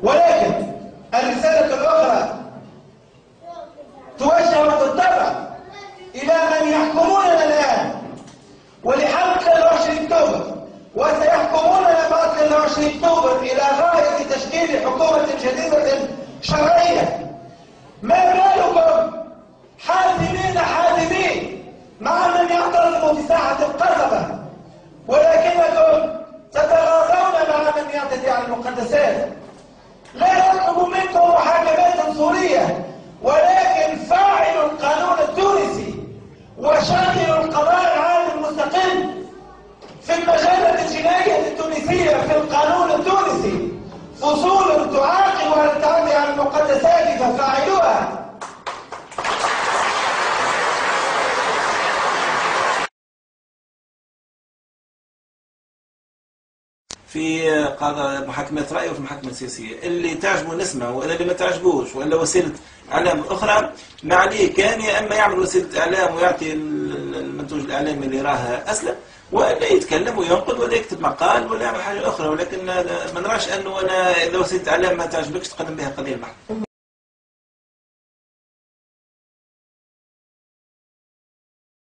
ولكن الرسالة الأخرى توجه وتتبع إلى من يحكموننا الآن ولحد 20 أكتوبر، وسيحكموننا بعد 20 أكتوبر إلى غاية تشكيل حكومة جديدة شرعية. ما بالكم حازمين مع من يعترضوا في ساحة القصبة، ولكنكم تتغاضون مع من يعتدي على المقدسات. لا نطلب منكم محاكمات سورية، ولكن فاعلوا القانون التونسي وشكلوا القضاء العام المستقل في المجلة الجنائية التونسية في القانون التونسي فصول تعاقب على التعدي على المقدسات ففاعلوها. في قضاء محاكمة رأي وفي محاكمة سياسية، اللي تعجبه نسمع وإذا اللي ما تعجبوش ولا وسيلة إعلام أخرى ما عليه كان يا إما يعمل وسيلة إعلام ويعطي المنتوج الإعلامي اللي يراه أسلم، ولا يتكلم وينقد ولا يكتب مقال ولا يعمل حاجة أخرى. ولكن ما نراش أنه أنا إذا وسيلة إعلام ما تعجبكش تقدم بها قضية المحكمة.